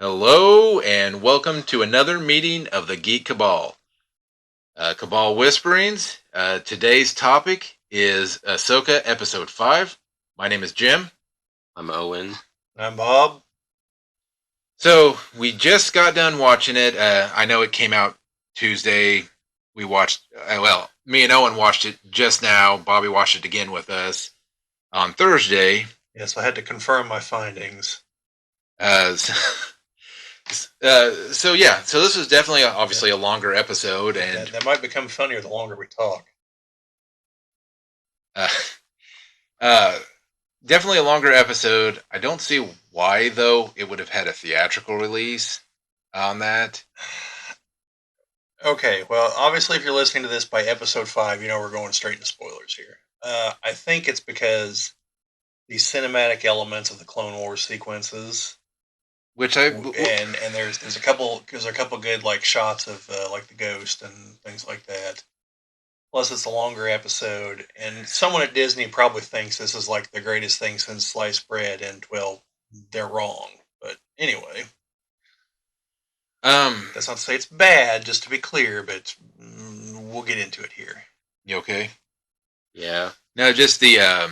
Hello, and welcome to another meeting of the Geek Cabal. Cabal Whisperings. Today's topic is Ahsoka Episode 5. My name is Jim. I'm Owen. I'm Bob. So, we just got done watching it. I know it came out Tuesday. We watched, me and Owen watched it just now. Bobby watched it again with us on Thursday. Yes, I had to confirm my findings. Uh, so this was definitely obviously a longer episode, and that might become funnier the longer we talk. uh, uh, definitely a longer episode. I don't see why though it would have had a theatrical release on that. Okay, well, obviously, if you're listening to this by episode 5, you know we're going straight into spoilers here. I think it's because the cinematic elements of the Clone Wars sequences, Which and there's a couple good like shots of like the Ghost and things like that. Plus, it's a longer episode, and someone at Disney probably thinks this is like the greatest thing since sliced bread, and well, they're wrong. But anyway, that's not to say it's bad, just to be clear, but we'll get into it here. you okay? Yeah. No, just the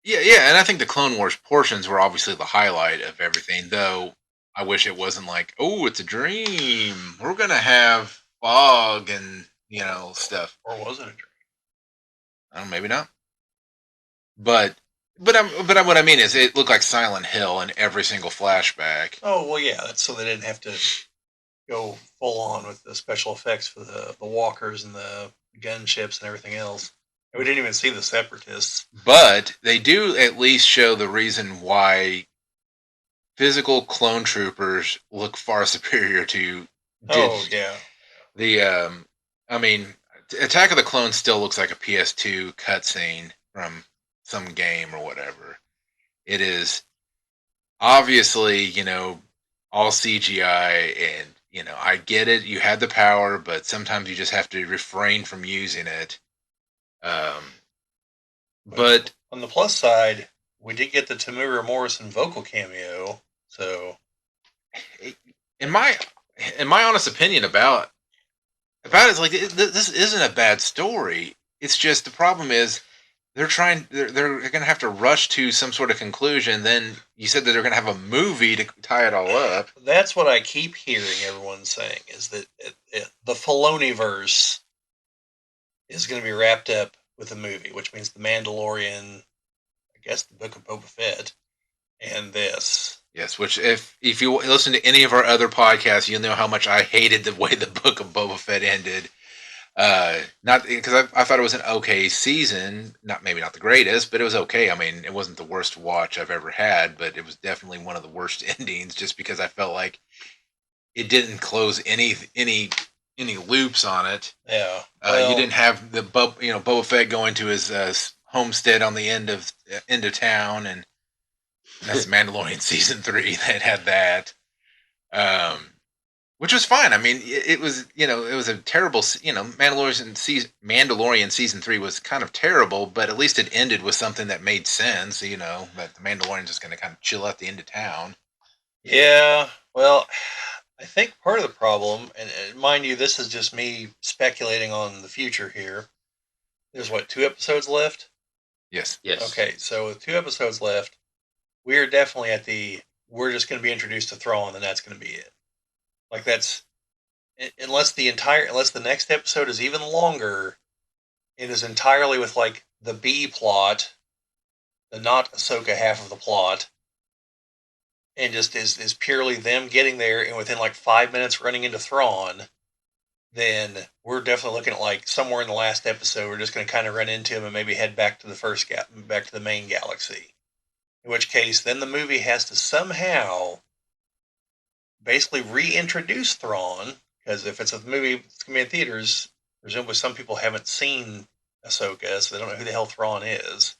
yeah, and I think the Clone Wars portions were obviously the highlight of everything. Though I wish it wasn't like, oh, it's a dream. We're gonna have fog and stuff. Or was it a dream? I don't know, maybe not. But what I mean is, it looked like Silent Hill in every single flashback. Oh, well, yeah, that's so they didn't have to go full on with the special effects for the walkers and the gunships and everything else. And we didn't even see the separatists. But they do at least show the reason why physical clone troopers look far superior to Oh, yeah. the I mean, Attack of the Clones still looks like a PS2 cutscene from some game or whatever. It is obviously, all CGI, and I get it, you had the power, but sometimes you just have to refrain from using it. But on the plus side, we did get the Tamura Morrison vocal cameo, so in my honest opinion about it's like, this isn't a bad story. It's just the problem is they're going to have to rush to some sort of conclusion. Then you said that they're going to have a movie to tie it all up. That's what I keep hearing everyone saying, is that the Filoniverse is going to be wrapped up with a movie, which means The Mandalorian, I guess the Book of Boba Fett, and this. Yes, which if you listen to any of our other podcasts, you'll know how much I hated the way the Book of Boba Fett ended. Not because I thought it was an okay season, maybe not the greatest, but it was okay. I mean, it wasn't the worst watch I've ever had, but it was definitely one of the worst endings, just because I felt like it didn't close any loops on it. Yeah, you didn't have the Boba Fett going to his homestead on the end of town, and that's Mandalorian season 3 that had that. Which was fine. I mean, it was it was a terrible Mandalorian season 3 was kind of terrible, but at least it ended with something that made sense. That the Mandalorian's just going to kind of chill at the end of town. Yeah, well, I think part of the problem, and mind you, this is just me speculating on the future here. There's what, 2 episodes left? Yes. Yes. Okay, so with 2 episodes left, we are definitely at we're just going to be introduced to Thrawn, and that's going to be it. Like that's unless the next episode is even longer, it is entirely with like the B plot, the not Ahsoka half of the plot, and just is purely them getting there and within like 5 minutes running into Thrawn. Then we're definitely looking at like somewhere in the last episode, we're just going to kind of run into him and maybe head back to back to the main galaxy. In which case, then the movie has to somehow basically reintroduce Thrawn, because if it's a movie that's going to be in theaters, presumably some people haven't seen Ahsoka, so they don't know who the hell Thrawn is.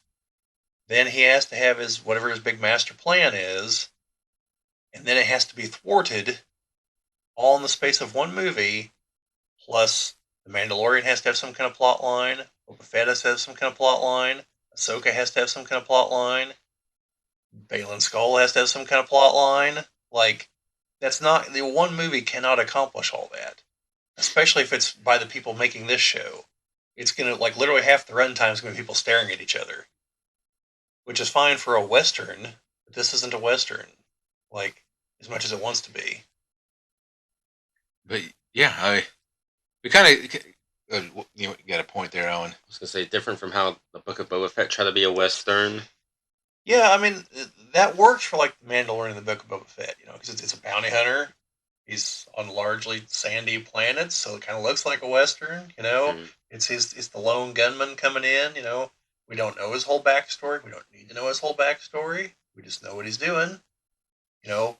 Then he has to have whatever his big master plan is, and then it has to be thwarted all in the space of one movie, plus the Mandalorian has to have some kind of plot line, Boba Fett has to have some kind of plot line, Ahsoka has to have some kind of plot line, Baylan Skoll has to have some kind of plot line. Like, that's not the one movie cannot accomplish all that, especially if it's by the people making this show. It's gonna like literally half the runtime is gonna be people staring at each other, which is fine for a western, but this isn't a western, like as much as it wants to be. But yeah, we kind of you got a point there, Owen. I was gonna say different from how the Book of Boba Fett tried to be a western. Yeah, I mean that works for like the Mandalorian and the Book of Boba Fett, because it's a bounty hunter. He's on largely sandy planets, so it kind of looks like a western. Mm. It's the lone gunman coming in. We don't know his whole backstory. We don't need to know his whole backstory. We just know what he's doing.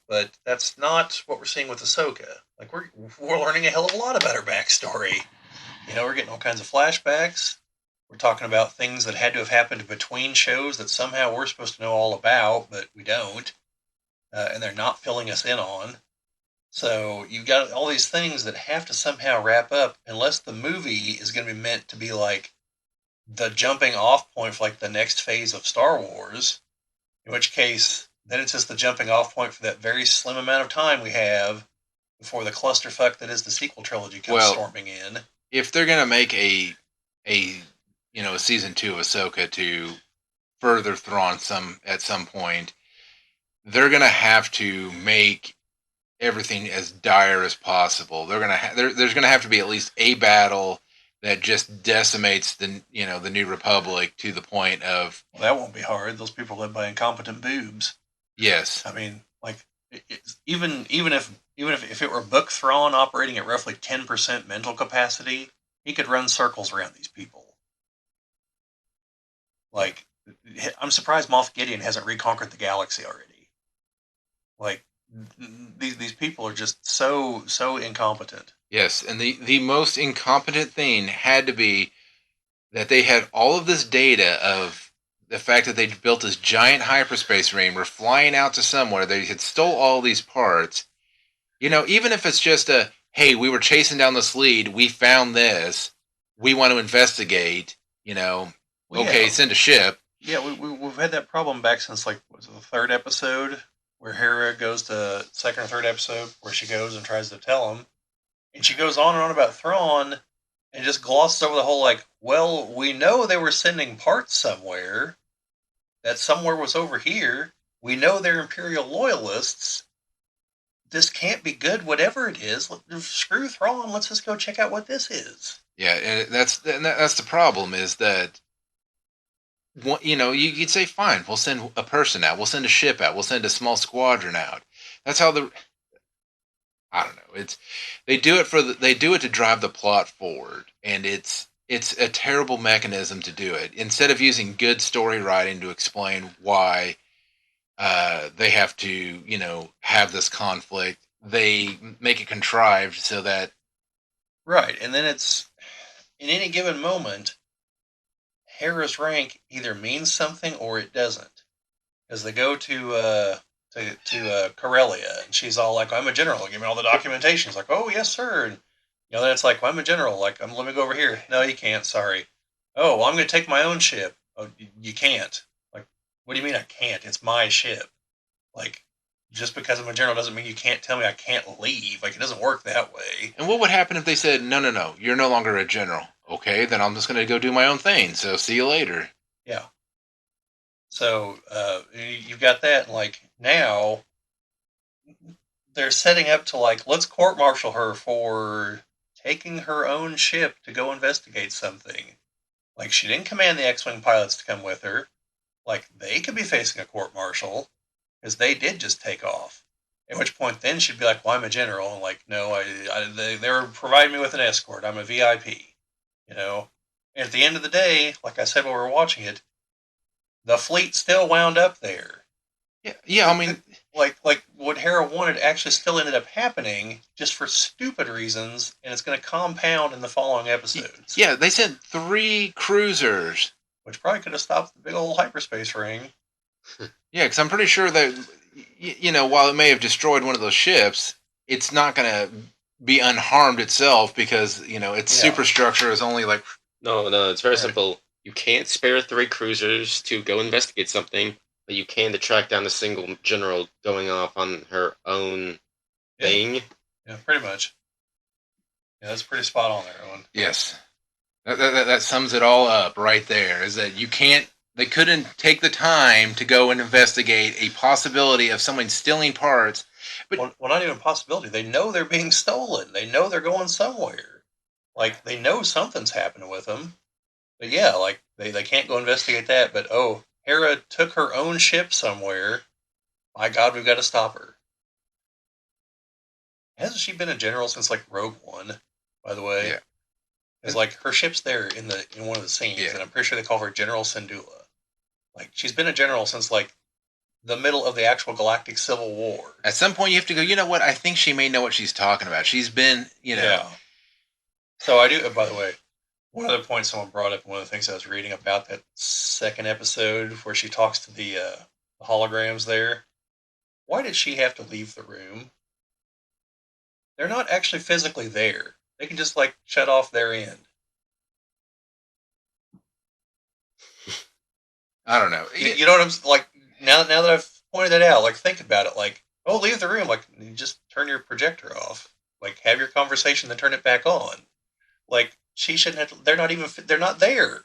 But that's not what we're seeing with Ahsoka. Like we're learning a hell of a lot about her backstory. We're getting all kinds of flashbacks. We're talking about things that had to have happened between shows that somehow we're supposed to know all about, but we don't, and they're not filling us in on. So you've got all these things that have to somehow wrap up, unless the movie is going to be meant to be like the jumping off point for like the next phase of Star Wars. In which case, then it's just the jumping off point for that very slim amount of time we have before the clusterfuck that is the sequel trilogy comes storming in. If they're gonna make a season 2 of Ahsoka to further Thrawn at some point, they're gonna have to make everything as dire as possible. There's gonna have to be at least a battle that just decimates the New Republic to the point of. Well, that won't be hard. Those people live by incompetent boobs. Yes, I mean, like even if it were Book Thrawn operating at roughly 10% mental capacity, he could run circles around these people. Like, I'm surprised Moff Gideon hasn't reconquered the galaxy already. Like, these people are just so incompetent. yes, and the most incompetent thing had to be that they had all of this data of the fact that they built this giant hyperspace ring, were flying out to somewhere, they had stole all these parts. Even if it's just hey, we were chasing down this lead, we found this, we want to investigate, okay, send a ship. Yeah, we've had that problem back since like was it the third episode where Hera goes to second or third episode where she goes and tries to tell him, and she goes on and on about Thrawn and just glosses over the whole like, well, we know they were sending parts somewhere. That somewhere was over here. We know they're Imperial loyalists. This can't be good, whatever it is. Screw Thrawn. Let's just go check out what this is. Yeah, and that's the problem is that you'd say fine, we'll send a person out, we'll send a ship out, we'll send a small squadron out. That's how I don't know. They do it to drive the plot forward, and it's a terrible mechanism to do it. Instead of using good story writing to explain why they have to, have this conflict, they make it contrived so that. Right, and then it's in any given moment, Hera's rank either means something or it doesn't. As they go to Corellia, and she's all like, "I'm a general. Give me all the documentation." He's like, "Oh yes, sir." And then it's like, well, "I'm a general. Like, let me go over here." No, you can't. Sorry. Oh, well, I'm going to take my own ship. Oh, you can't. Like, what do you mean I can't? It's my ship. Like, just because I'm a general doesn't mean you can't tell me I can't leave. Like, it doesn't work that way. And what would happen if they said, no, you're no longer a general? Okay, then I'm just going to go do my own thing. So see you later. Yeah. So you've got that. Like, now they're setting up to like, let's court martial her for taking her own ship to go investigate something. Like, she didn't command the X-Wing pilots to come with her. Like, they could be facing a court martial because they did just take off. At which point, then she'd be like, "Well, I'm a general," and like, "No, they were providing me with an escort. I'm a VIP." And at the end of the day, like I said while we were watching it, the fleet still wound up there. Yeah. I mean, like what Hera wanted actually still ended up happening, just for stupid reasons, and it's going to compound in the following episodes. Yeah, they sent 3 cruisers, which probably could have stopped the big old hyperspace ring. Yeah, because I'm pretty sure that while it may have destroyed one of those ships, it's not going to be unharmed itself because its superstructure is only like. No, it's very simple. You can't spare 3 cruisers to go investigate something, but you can to track down a single general going off on her own thing. Yeah, pretty much. Yeah, that's pretty spot on there, Owen. Yes. That sums it all up right there. Is that you can't. They couldn't take the time to go and investigate a possibility of someone stealing parts. But Well, not even a possibility. They know they're being stolen. They know they're going somewhere. Like, they know something's happening with them. But yeah, like, they can't go investigate that. But, oh, Hera took her own ship somewhere. My God, we've got to stop her. Hasn't she been a general since, like, Rogue One, by the way? yeah, It's like, her ship's there in one of the scenes, Yeah. and I'm pretty sure they call her General Syndulla. Like, she's been a general since, like, the middle of the actual Galactic Civil War. at some point you have to go. You know what? I think she may know what she's talking about. She's been, Yeah. So I do. By the way, one other point someone brought up, one of the things I was reading about that second episode where she talks to the holograms there. Why did she have to leave the room? They're not actually physically there. They can just like shut off their end. I don't know. You know what I'm like? Now that I've pointed that out, like think about it. Like, oh, leave the room. Like, you just turn your projector off. Like, have your conversation, then turn it back on. Like, she shouldn't have. They're not even. They're not there.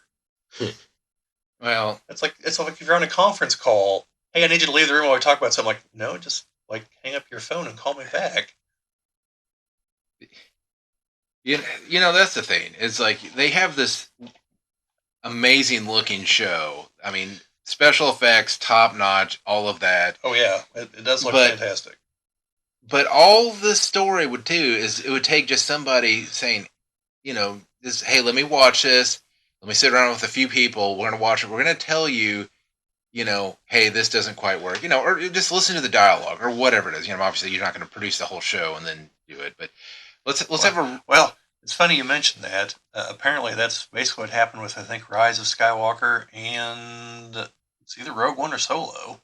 Well, It's like if you're on a conference call. Hey, I need you to leave the room while we talk about something. Like, no, just like hang up your phone and call me back. you know that's the thing. It's like they have this amazing looking show. I mean, special effects, top notch, all of that. Oh yeah, it does look But- fantastic. But all the story would do is it would take just somebody saying, this, hey, let me watch this. Let me sit around with a few people. We're going to watch it. We're going to tell you, hey, this doesn't quite work, or just listen to the dialogue or whatever it is. Obviously you're not going to produce the whole show and then do it, but let's have a. Well, it's funny you mentioned that. Apparently, that's basically what happened with I think Rise of Skywalker and it's either Rogue One or Solo.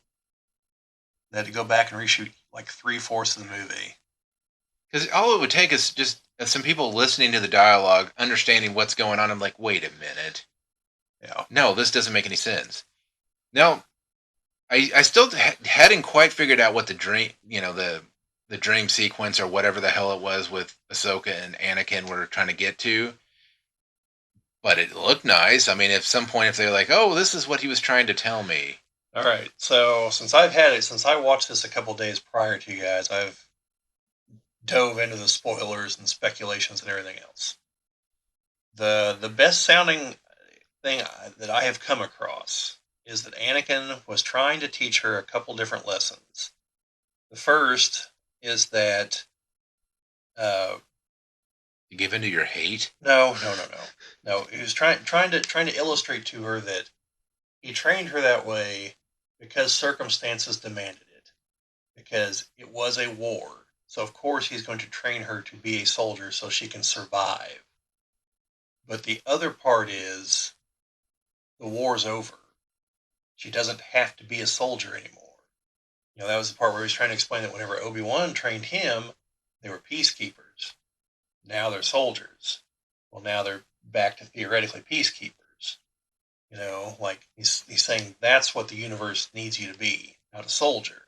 They had to go back and reshoot like 3/4 of the movie. Because all it would take is just some people listening to the dialogue, understanding what's going on. I'm like, wait a minute. Yeah. No, this doesn't make any sense. Now, I still hadn't quite figured out what the dream, the dream sequence or whatever the hell it was with Ahsoka and Anakin were trying to get to. But it looked nice. I mean, at some point, if they're like, oh, this is what he was trying to tell me. All right. So since I watched this a couple days prior to you guys, I've dove into the spoilers and speculations and everything else. The best sounding thing that I have come across is that Anakin was trying to teach her a couple different lessons. The first is that You give into your hate? no. He was trying to illustrate to her that he trained her that way because circumstances demanded it, because it was a war. So of course he's going to train her to be a soldier so she can survive. But the other part is the war's over. She doesn't have to be a soldier anymore. That was the part where he was trying to explain that whenever Obi-Wan trained him, they were peacekeepers. Now they're soldiers. Well, now they're back to theoretically peacekeepers. Like he's saying that's what the universe needs you to be, not a soldier.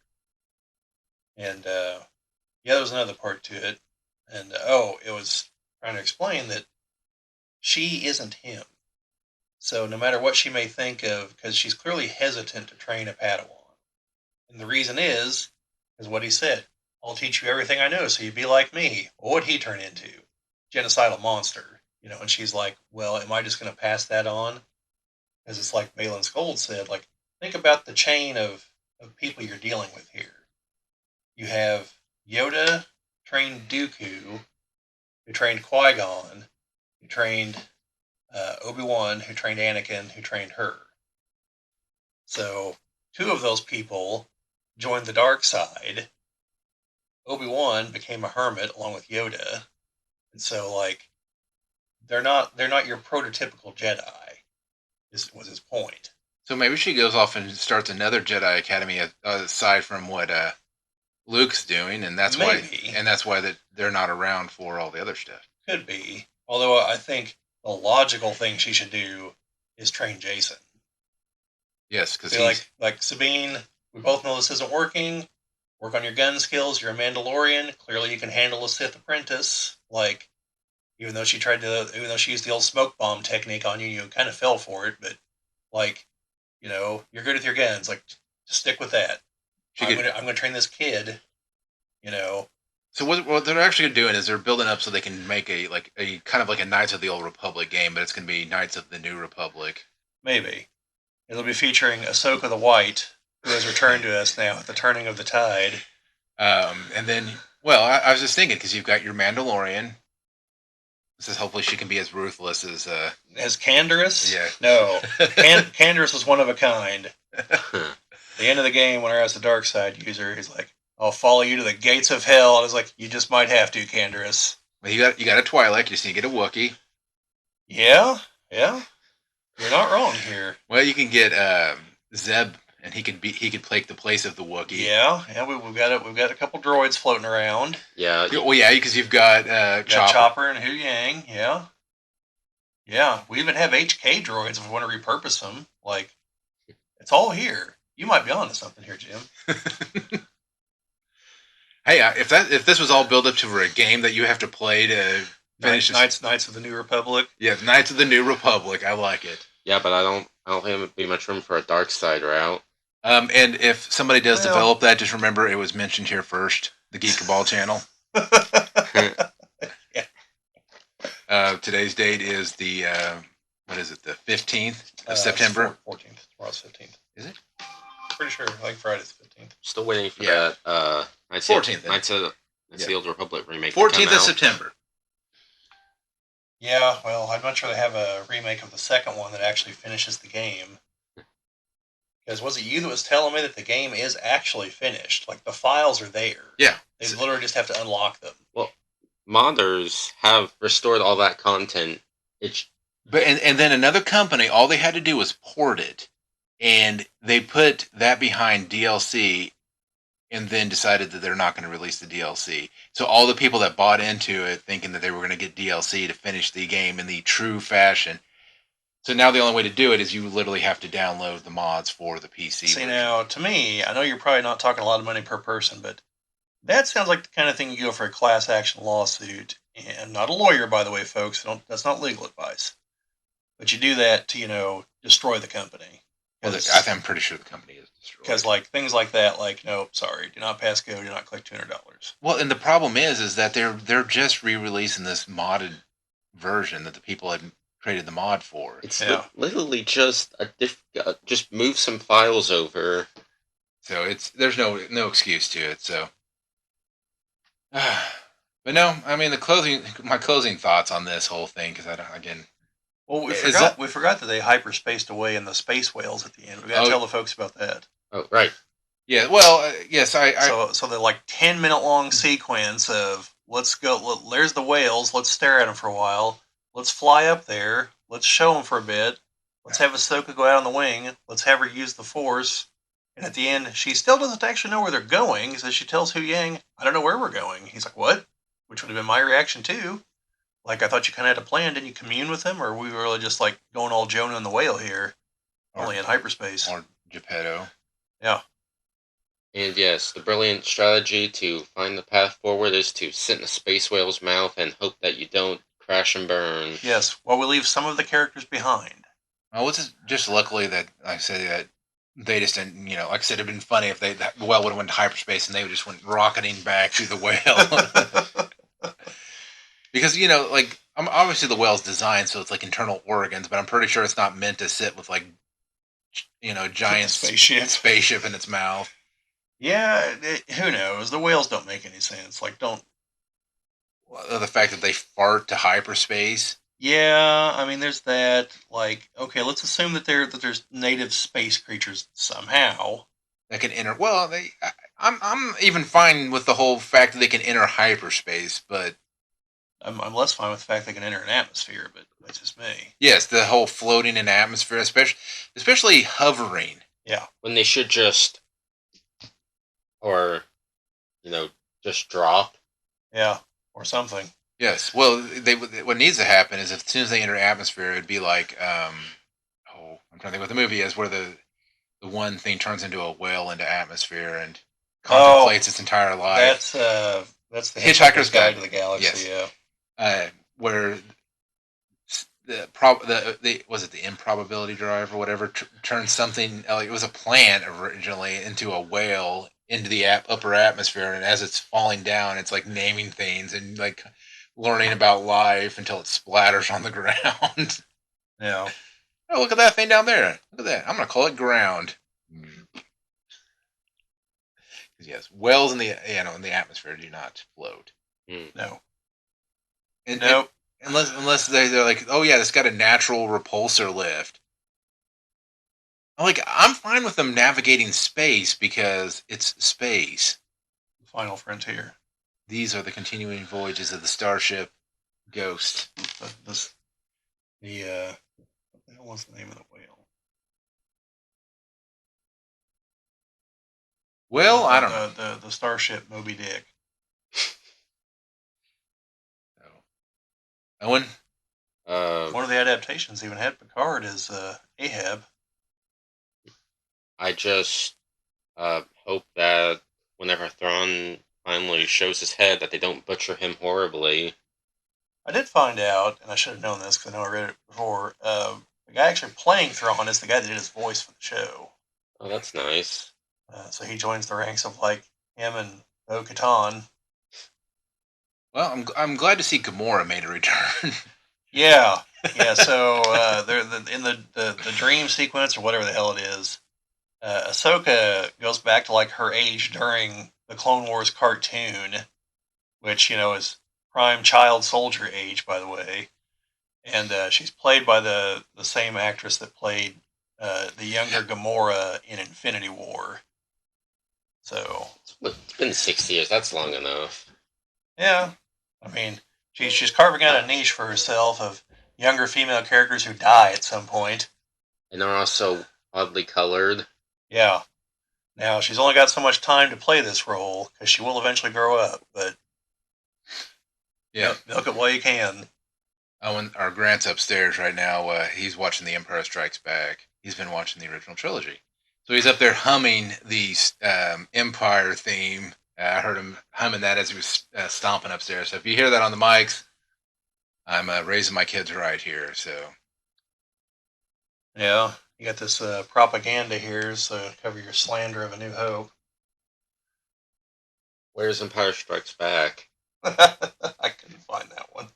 And there was another part to it. And it was trying to explain that she isn't him. So no matter what she may think of, because she's clearly hesitant to train a Padawan. And the reason is what he said. I'll teach you everything I know so you be like me. Well, what'd he turn into? Genocidal monster. And she's like, well, am I just going to pass that on? Because it's like Balin Skold said, like, think about the chain of people you're dealing with here. You have Yoda trained Dooku, who trained Qui-Gon, who trained Obi-Wan, who trained Anakin, who trained her. So, two of those people joined the dark side. Obi-Wan became a hermit along with Yoda. And so, like, they're not your prototypical Jedi, was his point. So maybe she goes off and starts another Jedi Academy aside from what Luke's doing, and that's why that they're not around for all the other stuff. Could be. Although I think the logical thing she should do is train Jason. Yes, because like Sabine, we both know this isn't working. work on your gun skills. You're a Mandalorian. Clearly, you can handle a Sith apprentice. Like, even though she used the old smoke bomb technique on you, you kind of fell for it. But like, you're good with your guns. Like, just stick with that. I'm gonna train this kid. You know, So what they're actually doing is they're building up so they can make a kind of like a Knights of the Old Republic game, but it's going to be Knights of the New Republic. maybe it'll be featuring Ahsoka the White, who has returned to us now at the turning of the tide. And then, well, I was just thinking because you've got your Mandalorian. This is hopefully she can be as ruthless as As Canderous? Yeah. No. Canderous was one of a kind. The end of the game, when I was the dark side user, he's like, I'll follow you to the gates of hell. And I was like, you just might have to, Canderous. Well, you got a Twi'lek. You just need to get a Wookiee. Yeah. You're not wrong here. Well, you can get Zeb, and he could take the place of the Wookiee. Yeah. We've got a couple droids floating around. Yeah. Well, yeah, because you've got Chopper and Hu Yang. Yeah. We even have HK droids if we want to repurpose them. Like, it's all here. You might be onto something here, Jim. Hey, if this was all built up to a game that you have to play to finish Knights of the New Republic. Yeah, Knights of the New Republic. I like it. Yeah, but I don't think there'd be much room for a dark side route. And if somebody does develop that, just remember it was mentioned here first. The Geek Cabal channel. Yeah. Today's date is the what is it? The 15th of September. 14th. Tomorrow's 15th. Is it? Pretty sure. I think Friday's 15th. Still waiting for that. 14th. Knights of the Old Republic remake. 14th of September. Yeah, well, I'd much rather have a remake of the second one that actually finishes the game. Because was it you that was telling me that the game is actually finished? Like, the files are there. Yeah. They literally just have to unlock them. Well, modders have restored all that content. And then another company, all they had to do was port it, and they put that behind DLC, and then decided that they're not going to release the DLC. So all the people that bought into it, thinking that they were going to get DLC to finish the game in the true fashion. So now the only way to do it is you literally have to download the mods for the PC. See, now, to me, I know you're probably not talking a lot of money per person, but that sounds like the kind of thing you go for a class action lawsuit. And I'm not a lawyer, by the way, folks. That's not legal advice. But you do that to, destroy the company. Well, I'm pretty sure the company is destroyed. Because, like, things like that, like, nope, sorry, do not pass go, do not collect $200. Well, and the problem is that they're just re-releasing this modded version that the people had created the mod for. It's literally just just move some files over. So there's no excuse to it. So, but no, I mean my closing thoughts on this whole thing, because Well, we forgot that they hyperspaced away in the space whales at the end. We got to tell the folks about that. Oh, right. Yeah. Well, yes. So the 10-minute long sequence of let's go. There's the whales. Let's stare at them for a while. Let's fly up there. Let's show them for a bit. Let's have Ahsoka go out on the wing. Let's have her use the Force. And at the end, she still doesn't actually know where they're going. So she tells Hu Yang, "I don't know where we're going." He's like, "What?" Which would have been my reaction too. Like, I thought you kind of had a plan. Didn't you commune with him? Or were we really just like going all Jonah and the whale here? Only in hyperspace. Or Geppetto. Yeah. And yes, the brilliant strategy to find the path forward is to sit in a space whale's mouth and hope that you don't crash and burn. Yes, while we leave some of the characters behind. Well, it's just luckily that I say that they just didn't, like I said, it'd been funny if the whale would have went to hyperspace and they just went rocketing back through the whale. Because, obviously the whale's designed so it's like internal organs, but I'm pretty sure it's not meant to sit with giant spaceship in its mouth. Yeah, who knows? The whales don't make any sense. Like, don't. Well, the fact that they fart to hyperspace. Yeah, I mean, there's that. Like, okay, let's assume that there's native space creatures somehow that can enter. Well, I'm even fine with the whole fact that they can enter hyperspace, but I'm less fine with the fact they can enter an atmosphere. But that's just me. Yes, the whole floating in atmosphere, especially hovering. Yeah, when they should just, or just drop. Yeah, or something. Yes. Well, what needs to happen is as soon as they enter atmosphere, it'd be like, I'm trying to think what the movie is, where the one thing turns into a whale into atmosphere, and contemplates its entire life. That's the Hitchhiker's Guide Guide. to the Galaxy. Yes. Yeah. Where the was it the improbability drive or whatever turned something like it was a plant originally into a whale into the upper atmosphere, and as it's falling down, it's like naming things and like learning about life until it splatters on the ground. Yeah. Oh, look at that thing down there! Look at that! I'm gonna call it ground. Yes, whales in the in the atmosphere do not float. No. And, Nope. unless they're like, oh yeah, it's got a natural repulsor lift. Like, I'm fine with them navigating space because it's space. Final frontier. These are the continuing voyages of the starship Ghost. What the hell was the name of the whale? Well, I don't know. The starship Moby Dick. So, Owen? One of the adaptations even had Picard as Ahab. I just hope that whenever Thrawn finally shows his head, that they don't butcher him horribly. I did find out, and I should have known this because I know I read it before. The guy actually playing Thrawn is the guy that did his voice for the show. Oh, that's nice. So he joins the ranks of like him and Bo-Katan. Well, I'm glad to see Gamora made a return. Yeah. So they're in the dream sequence or whatever the hell it is. Ahsoka goes back to like her age during the Clone Wars cartoon, which is prime child soldier age, by the way, and she's played by the same actress that played the younger Gamora in Infinity War. So It's been 6 years. That's long enough. yeah, I mean she's carving out a niche for herself of younger female characters who die at some point. And they're also oddly colored. Yeah. Now she's only got so much time to play this role because she will eventually grow up, but yeah, milk it while you can. Owen, our Grant's upstairs right now. He's watching The Empire Strikes Back. He's been watching the original trilogy, so he's up there humming the Empire theme. I heard him humming that as he was stomping upstairs. So if you hear that on the mics, I'm raising my kids right here. So Yeah, you got this propaganda here, so cover your slander of A New Hope. Where's Empire Strikes Back? I couldn't find that one.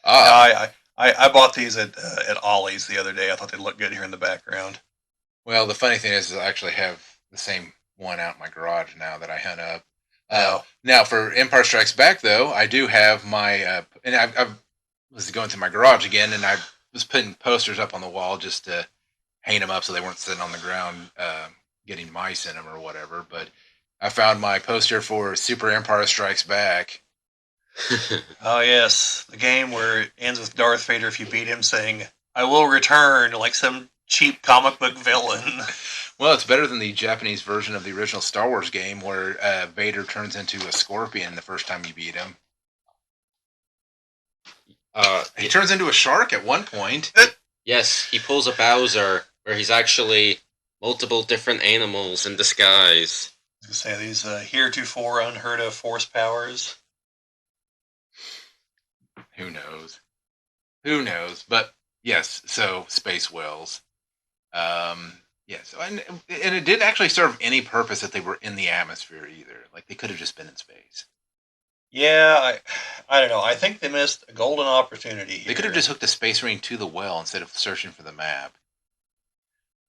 I bought these at Ollie's the other day. I thought they'd look good here in the background. Well, the funny thing is I actually have the same one out in my garage now that I hung up. Now, for Empire Strikes Back, though, I do have my... and I was going through my garage again, and I was putting posters up on the wall just to hang them up so they weren't sitting on the ground getting mice in them or whatever. But I found my poster for Super Empire Strikes Back. Oh, yes. The game where it ends with Darth Vader, if you beat him, saying, "I will return," like some cheap comic book villain. Well, it's better than the Japanese version of the original Star Wars game where Vader turns into a scorpion the first time you beat him. He turns into a shark at one point. Yes, he pulls a Bowser where he's actually multiple different animals in disguise. I was going to say, these heretofore unheard of force powers. Who knows? Who knows? But yes, so space whales. Yes, and it didn't actually serve any purpose that they were in the atmosphere either. Like they could have just been in space. Yeah, I don't know. I think they missed a golden opportunity here. They could have just hooked a space ring to the well instead of searching for the map.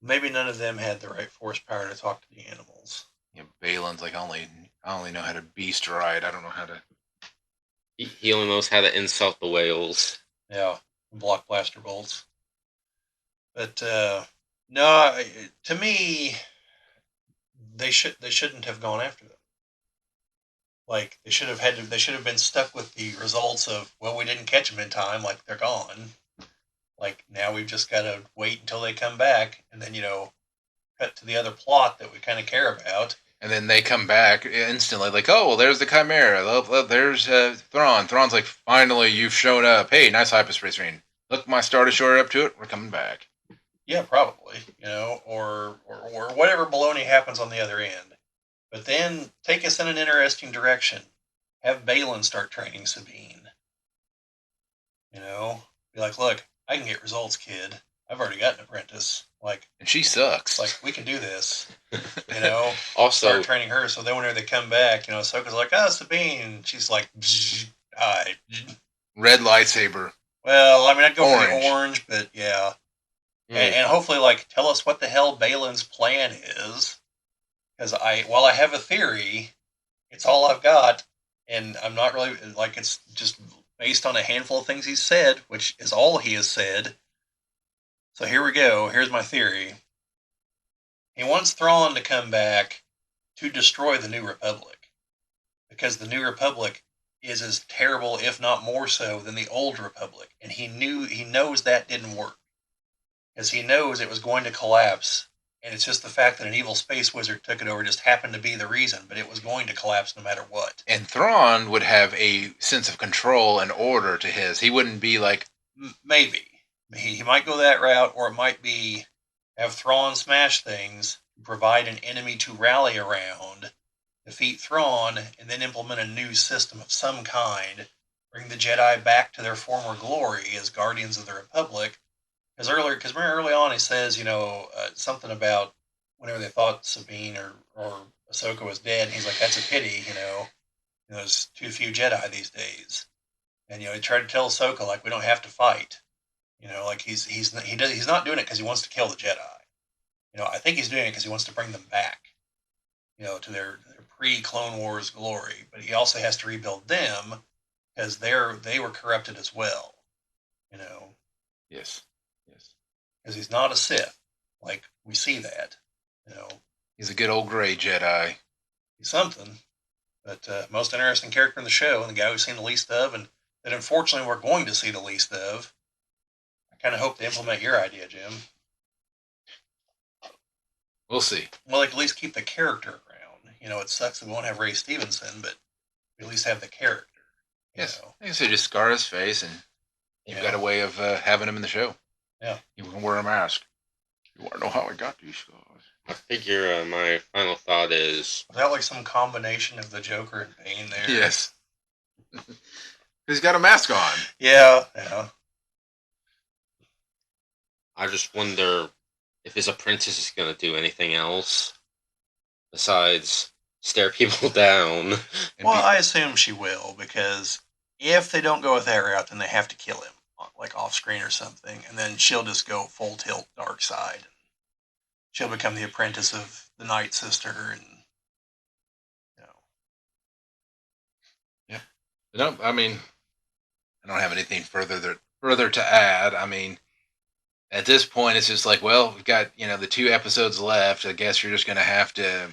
Maybe none of them had the right force power to talk to the animals. You know, Balin's like, I only know how to beast ride. I don't know how to... He only knows how to insult the whales. Yeah, block blaster bolts. But no, to me, they shouldn't have gone after them. Like they should have been stuck with the results of, well, we didn't catch them in time, like they're gone. Like now we've just got to wait until they come back, and then cut to the other plot that we kind of care about. And then they come back instantly, like, oh, well, there's the Chimera. There's Thrawn. Thrawn's like, finally, you've shown up. Hey, nice hyperspace ring. Look, my Star Destroyer up to it. We're coming back. Yeah, probably. Or whatever baloney happens on the other end. But then take us in an interesting direction. Have Balin start training Sabine. You know, be like, look, I can get results, kid. I've already got an apprentice. And she sucks. We can do this. You know, Also, start training her. So then whenever they come back, you know, Ahsoka's like, oh, Sabine. She's like, die. Red lightsaber. Well, I mean, I'd go for Orange. the orange, but yeah. mm, And hopefully, tell us what the hell Balin's plan is. Because while I have a theory, it's all I've got. And I'm not really, it's just based on a handful of things he's said, which is all he has said. So here we go. Here's my theory. He wants Thrawn to come back to destroy the New Republic. Because the New Republic is as terrible, if not more so, than the Old Republic. And he knows that didn't work. Because he knows it was going to collapse. And it's just the fact that an evil space wizard took it over just happened to be the reason, but it was going to collapse no matter what. And Thrawn would have a sense of control and order to his. He wouldn't be like, maybe. He might go that route, or it might be have Thrawn smash things, provide an enemy to rally around, defeat Thrawn, and then implement a new system of some kind, bring the Jedi back to their former glory as guardians of the Republic. Because remember early on he says, something about whenever they thought Sabine or Ahsoka was dead, he's like, that's a pity, there's too few Jedi these days. And he tried to tell Ahsoka we don't have to fight. He's not doing it because he wants to kill the Jedi. I think he's doing it because he wants to bring them back. To their pre-Clone Wars glory. But he also has to rebuild them because they were corrupted as well. yes. Because he's not a Sith. We see that. He's a good old gray Jedi. He's something. But most interesting character in the show, and the guy we've seen the least of, and that unfortunately we're going to see the least of. I kind of hope to implement your idea, Jim. We'll see. Well, at least keep the character around. It sucks that we won't have Ray Stevenson, but we at least have the character. Yes. I guess they just scar his face, and you've got a way of having him in the show. Yeah. You can wear a mask. You want to know how I got these scars? I figure my final thought is... Was that some combination of the Joker and Bane there? Yes. He's got a mask on. Yeah. I just wonder if his apprentice is going to do anything else besides stare people down. Well, I assume she will, because if they don't go with that route, then they have to kill him, off screen or something, and then she'll just go full tilt dark side. She'll become the apprentice of the Night Sister, and Yeah. No, I mean, I don't have anything further to add. I mean, at this point, it's just we've got the 2 episodes left. I guess you're just going to have to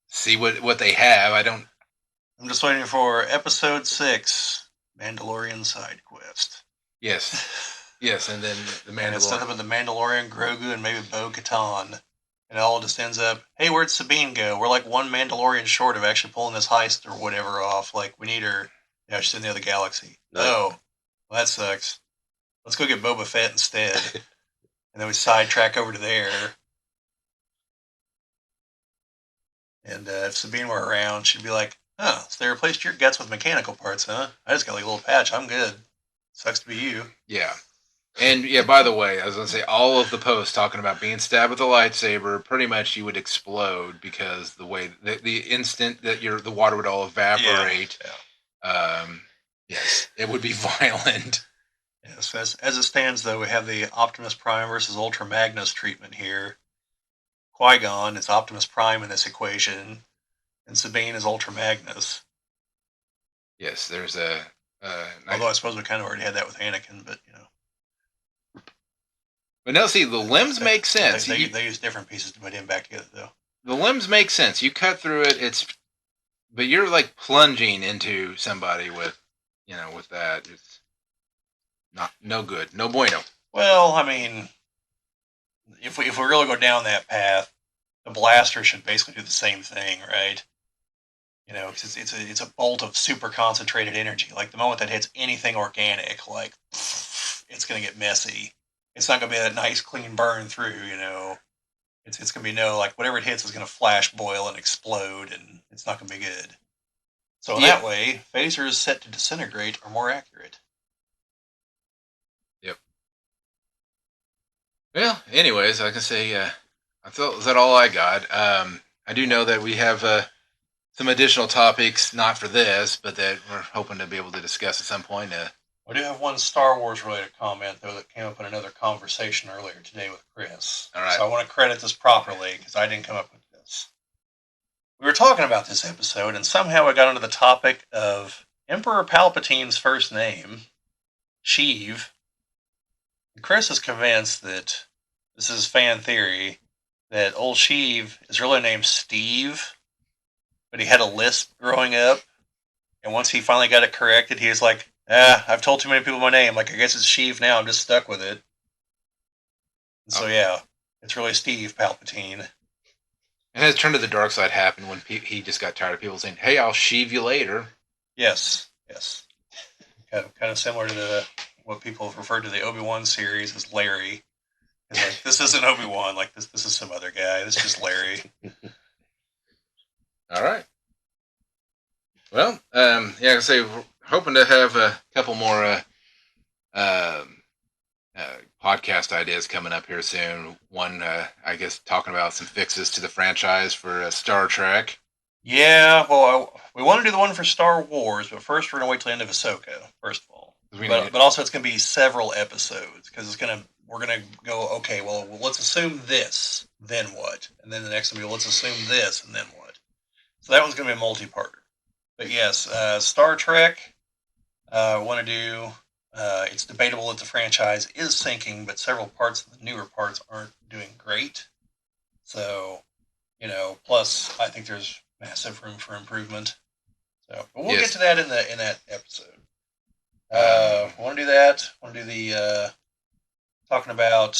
see what they have. I'm just waiting for episode 6, Mandalorian side quest. Yes, and then the Mandalorian. And it's nothing but the Mandalorian, Grogu, and maybe Bo-Katan. And it all just ends up, hey, where'd Sabine go? We're one Mandalorian short of actually pulling this heist or whatever off. We need her. Yeah, she's in the other galaxy. No. Oh, well, that sucks. Let's go get Boba Fett instead. And then we sidetrack over to there. And if Sabine were around, she'd be like, oh, so they replaced your guts with mechanical parts, huh? I just got a little patch. I'm good. Sucks to be you. Yeah. And yeah, by the way, I was going to say, all of the posts talking about being stabbed with a lightsaber, pretty much you would explode because the way, the instant that the water would all evaporate, yes, it would be violent. Yes, as it stands, though, we have the Optimus Prime versus Ultra Magnus treatment here. Qui-Gon is Optimus Prime in this equation, and Sabine is Ultra Magnus. Yes, there's although I suppose we kind of already had that with Anakin, but But now, see, the limbs make sense. They use different pieces to put him back together, though. The limbs make sense. You cut through it, but you're plunging into somebody with that. It's no good. No bueno. Well, I mean, if we really go down that path, the blaster should basically do the same thing, right? Because it's a bolt of super concentrated energy. The moment that hits anything organic, it's going to get messy. It's not going to be that nice, clean burn through, It's going to be no, like, whatever it hits is going to flash, boil, and explode, and it's not going to be good. So in Yeah. that way, phasers set to disintegrate are more accurate. Yep. Well, anyways, like I say, I thought is that all I got. I do know that we have some additional topics, not for this, but that we're hoping to be able to discuss at some point. I do have one Star Wars related comment, though, that came up in another conversation earlier today with Chris. All right. So I want to credit this properly because I didn't come up with this. We were talking about this episode, and somehow we got onto the topic of Emperor Palpatine's first name, Sheev. Chris is convinced that this is fan theory that old Sheev is really named Steve, but he had a lisp growing up, and once he finally got it corrected, he was like, I've told too many people my name. Like, I guess it's Sheev now. I'm just stuck with it. And so, yeah, it's really Steve Palpatine. And his turn to the dark side happened when he just got tired of people saying, "Hey, I'll sheave you later." Yes. Kind of similar to what people have referred to the Obi-Wan series as Larry. Like, this isn't Obi-Wan. Like, this is some other guy. This is just Larry. All right. Well, I say we're hoping to have a couple more podcast ideas coming up here soon. One, I guess, talking about some fixes to the franchise for Star Trek. Yeah, well, we want to do the one for Star Wars, but first we're going to wait till the end of Ahsoka, first of all. But also it's going to be several episodes, because we're going to go, okay, well, let's assume this, then what? And then the next one will be, let's assume this, and then what? So that one's going to be a multi-parter. But yes, Star Trek, want to do, it's debatable that the franchise is sinking, but several parts of the newer parts aren't doing great. So, plus I think there's massive room for improvement. So, but we'll get to that in that episode. Want to do that. Want to do the talking about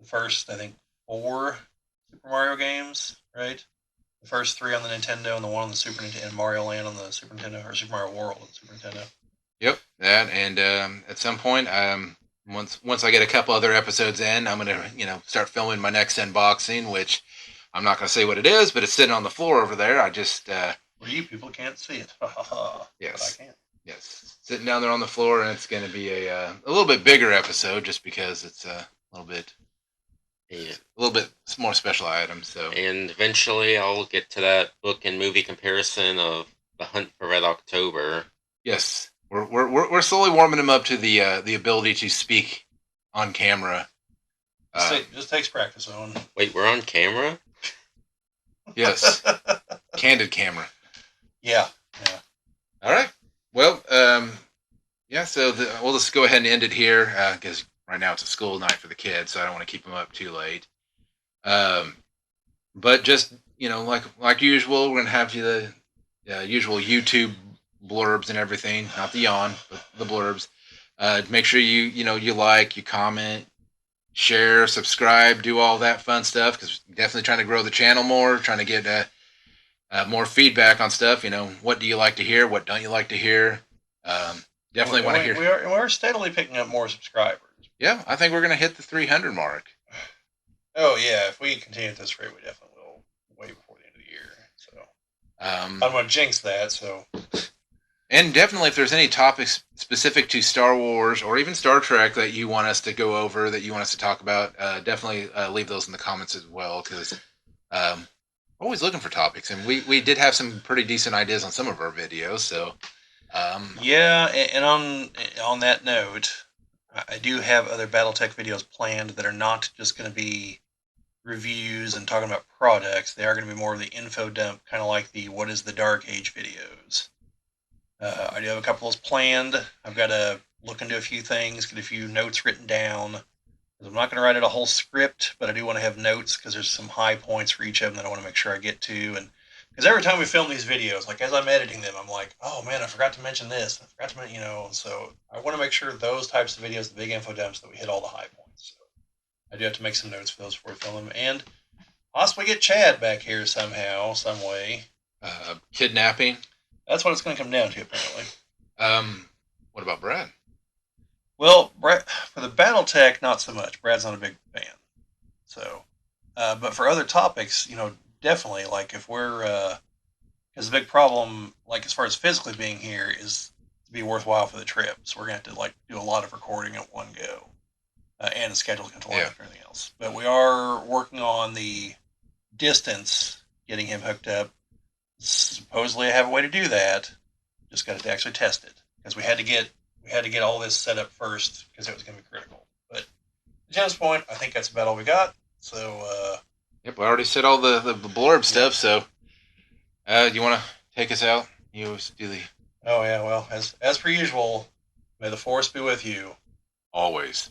the first, I think, 4 Super Mario games, right? The first 3 on the Nintendo and the 1 on the Super Nintendo, and Mario Land on the Super Nintendo, or Super Mario World on the Super Nintendo. Yep, that, and at some point, once I get a couple other episodes in, I'm gonna start filming my next unboxing, which I'm not gonna say what it is, but it's sitting on the floor over there. I just well, you people can't see it. Yes, but I can. Yes, sitting down there on the floor, and it's going to be a little bit bigger episode, just because it's a little bit more special items. So, and eventually I'll get to that book and movie comparison of The Hunt for Red October. Yes, we're slowly warming him up to the ability to speak on camera. Just takes practice, Owen. Wait, we're on camera? Yes, candid camera. Yeah. All right. Well, so we'll just go ahead and end it here, because right now it's a school night for the kids, so I don't want to keep them up too late. But just, like usual, we're going to have the usual YouTube blurbs and everything, not the yawn, but the blurbs. Make sure you like, you comment, share, subscribe, do all that fun stuff, because definitely trying to grow the channel more, trying to get more feedback on stuff. What do you like to hear? What don't you like to hear? Definitely want to hear. We're steadily picking up more subscribers. Yeah, I think we're going to hit the 300 mark. Oh yeah, if we continue at this rate, we definitely will, way before the end of the year. So I don't want to jinx that. So, and definitely, if there's any topics specific to Star Wars or even Star Trek that you want us to go over, that you want us to talk about, definitely leave those in the comments as well, because always looking for topics, and we did have some pretty decent ideas on some of our videos. So yeah, and on that note, I do have other BattleTech videos planned that are not just going to be reviews and talking about products. They are going to be more of the info dump, kind of like the What is the Dark Age videos. I do have a couple of those planned. I've got to look into a few things, get a few notes written down. I'm not going to write out a whole script, but I do want to have notes, because there's some high points for each of them that I want to make sure I get to. And because every time we film these videos, like as I'm editing them, I'm like, oh man, I forgot to mention this. I forgot to mention, so I want to make sure those types of videos, the big info dumps, that we hit all the high points. So I do have to make some notes for those before we film them, and possibly get Chad back here somehow, some way. Kidnapping. That's what it's going to come down to, apparently. What about Brad? Well, Brad, for the BattleTech, not so much. Brad's not a big fan. So But for other topics, definitely, like if we're, because the big problem, like as far as physically being here, is to be worthwhile for the trip. So we're going to have to like do a lot of recording at one go, and the schedule control and everything else. But we are working on the distance, getting him hooked up. Supposedly, I have a way to do that. Just got to actually test it because we had to get all this set up first because it was going to be critical. But to Jim's point, I think that's about all we got. So, Yep, I already said all the blurb stuff, so you want to take us out? You always do the oh yeah, well, as per usual, may the force be with you. always.